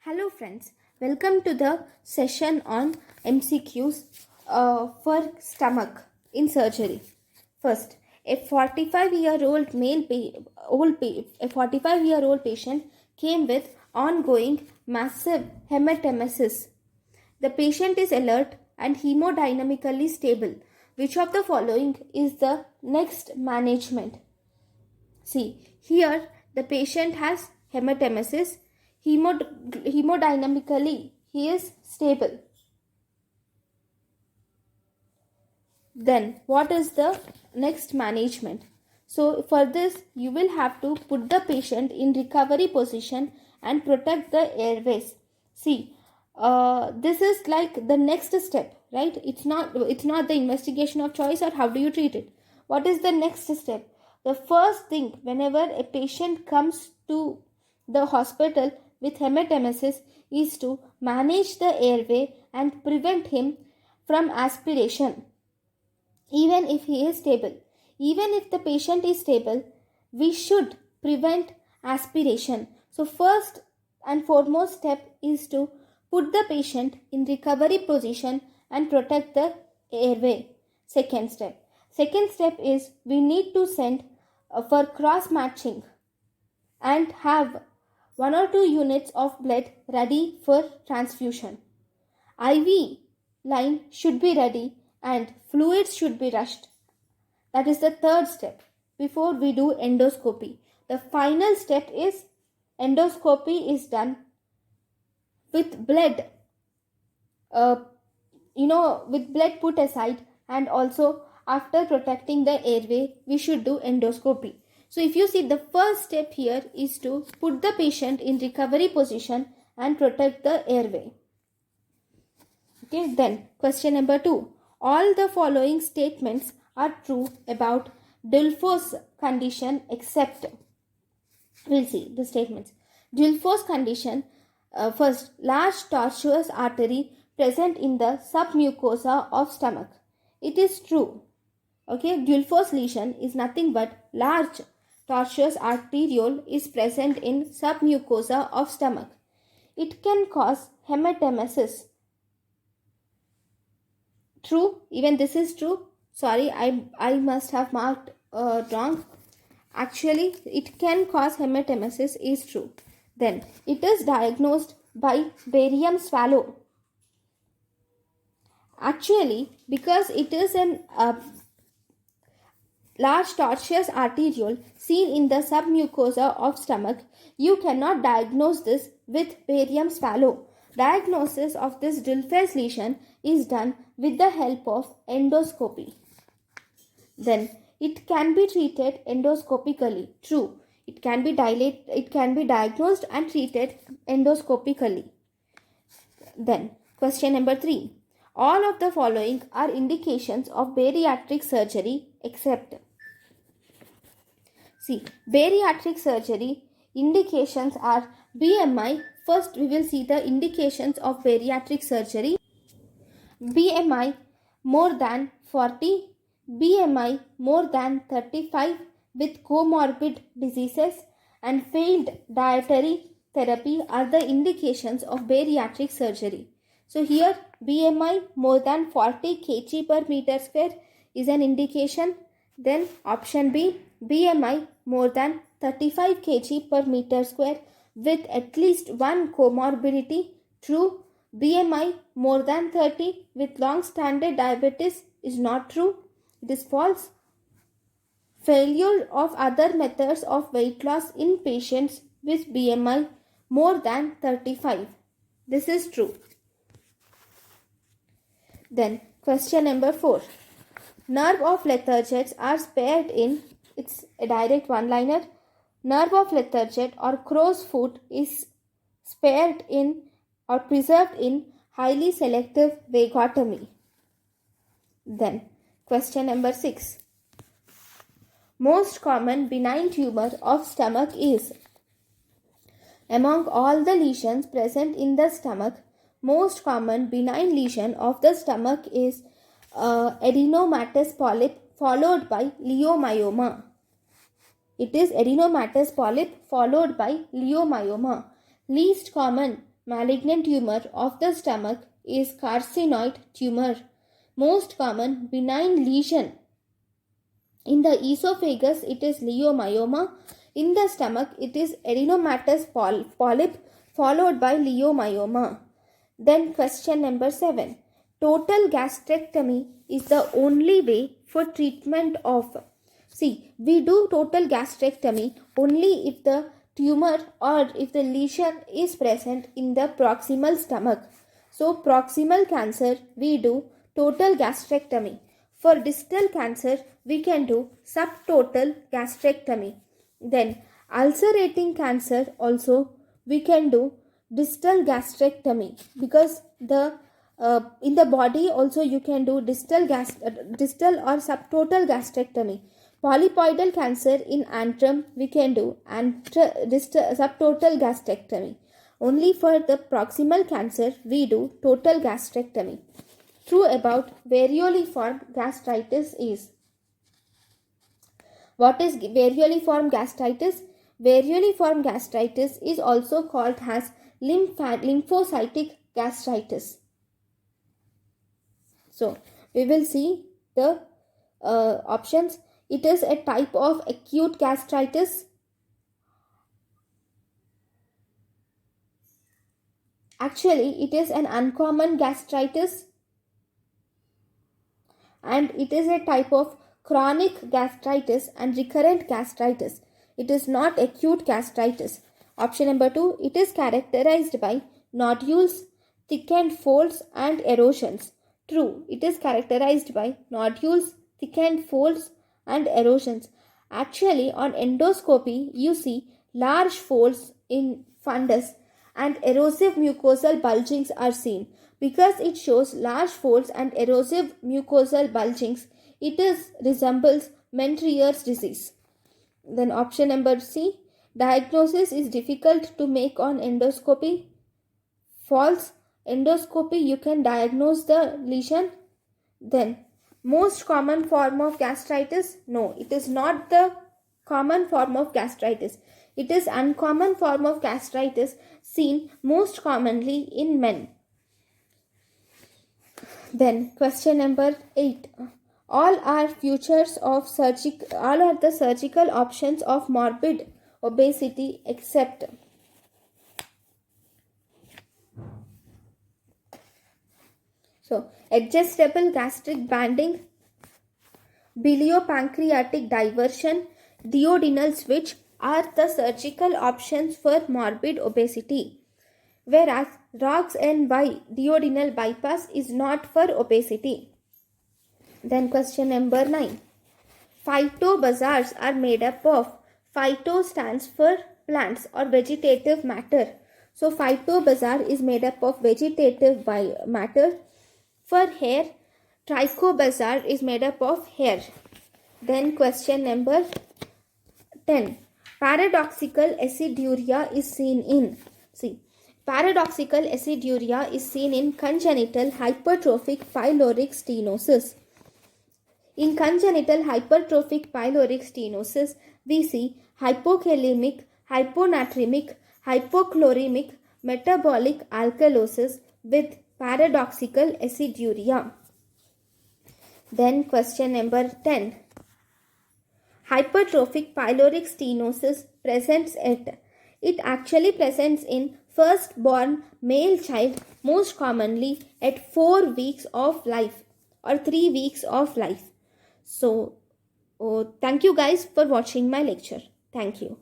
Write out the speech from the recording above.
Hello friends, welcome to the session on MCQs for stomach in surgery. First, a 45-year-old a 45-year-old patient came with ongoing massive hematemesis. The patient is alert and hemodynamically stable. Which of the following is the next management? See, here the patient has hematemesis. Hemodynamically, he is stable. Then, what is the next management? So, for this, you will have to put the patient in recovery position and protect the airways. See, this is like the next step, right? It's not the investigation of choice, or how do you treat it. What is the next step? The first thing, whenever a patient comes to the hospital with hematemesis, is to manage the airway and prevent him from aspiration. Even if he is stable, even if the patient is stable, we should prevent aspiration. So first and foremost step is to put the patient in recovery position and protect the airway. Second step is we need to send for cross matching and have 1 or 2 units of blood ready for transfusion. IV line should be ready and fluids should be rushed. That is the third step before we do endoscopy. The final step is endoscopy is done with blood, with blood put aside, and also after protecting the airway, we should do endoscopy. So if you see, the first step here is to put the patient in recovery position and protect the airway. Okay, then question number 2. All the following statements are true about Dulfos condition except. We'll see the statements. Dulfos condition, first, large tortuous artery present in the submucosa of stomach. It is true. Okay, Dulfos lesion is nothing but large tortuous arteriole is present in submucosa of stomach. It can cause hematemesis. True, even this is true. Sorry, I must have marked wrong. Actually, it can cause hematemesis is true. Then, it is diagnosed by barium swallow. Actually, because it is an large tortuous arteriole seen in the submucosa of stomach, you cannot diagnose this with barium swallow. Diagnosis of this Dulfos lesion is done with the help of endoscopy. Then it can be treated endoscopically. True, it can be diagnosed and treated endoscopically. Then question number 3. All of the following are indications of bariatric surgery except. See, bariatric surgery indications are BMI. First, we will see the indications of bariatric surgery. BMI more than 40, BMI more than 35 with comorbid diseases, and failed dietary therapy are the indications of bariatric surgery. So here BMI more than 40 kg per meter square is an indication. Then option B, BMI more than 35 kg per meter square with at least one comorbidity. True. BMI more than 30 with long-standing diabetes is not true. It is false. Failure of other methods of weight loss in patients with BMI more than 35. This is true. Then question number 4. Nerve of Letharget are spared in, it's a direct one-liner. Nerve of Letharget or crow's foot is spared in or preserved in highly selective vagotomy. Then question number 6. Most common benign tumor of stomach is. Among all the lesions present in the stomach, most common benign lesion of the stomach is adenomatous polyp followed by leiomyoma. It is adenomatous polyp followed by leiomyoma. Least common malignant tumor of the stomach is carcinoid tumor. Most common benign lesion in the esophagus, it is leiomyoma. In the stomach, it is adenomatous polyp followed by leiomyoma. Then question number 7. Total gastrectomy is the only way for treatment of. See, we do total gastrectomy only if the tumor or if the lesion is present in the proximal stomach. So, proximal cancer, we do total gastrectomy. For distal cancer, we can do subtotal gastrectomy. Then, ulcerating cancer also, we can do distal gastrectomy, because the in the body also you can do distal or subtotal gastrectomy. Polypoidal cancer in antrum, we can do subtotal gastrectomy. Only for the proximal cancer we do total gastrectomy. True about varioliform gastritis is. What is varioliform gastritis? Varioliform gastritis is also called as lymphocytic gastritis. So, we will see the options. It is a type of acute gastritis. Actually, it is an uncommon gastritis, and it is a type of chronic gastritis and recurrent gastritis. It is not acute gastritis. Option number 2, it is characterized by nodules, thickened folds and erosions. True, it is characterized by nodules, thickened folds and erosions. Actually, on endoscopy, you see large folds in fundus and erosive mucosal bulgings are seen. Because it shows large folds and erosive mucosal bulgings, it resembles Mentrier's disease. Then option number C, diagnosis is difficult to make on endoscopy. False. Endoscopy, you can diagnose the lesion. Then most common form of gastritis? No, it is not the common form of gastritis. It is uncommon form of gastritis seen most commonly in men. Then question number 8. All are the surgical options of morbid obesity except. So, adjustable gastric banding, biliopancreatic diversion, duodenal switch are the surgical options for morbid obesity. Whereas Roux-en-Y duodenal bypass is not for obesity. Then question number 9. Phytobazars are made up of. Phyto stands for plants or vegetative matter. So phytobazar is made up of vegetative matter. For hair, trichobazar is made up of hair. Then question number 10. Paradoxical aciduria is seen in. Paradoxical aciduria is seen in congenital hypertrophic pyloric stenosis. In congenital hypertrophic pyloric stenosis, we see hypokalemic, hyponatremic, hypochloremic, metabolic alkalosis with paradoxical aciduria. Then question number 10. Hypertrophic pyloric stenosis presents it actually presents in first-born male child most commonly at 4 weeks of life or 3 weeks of life. So, thank you guys for watching my lecture. Thank you.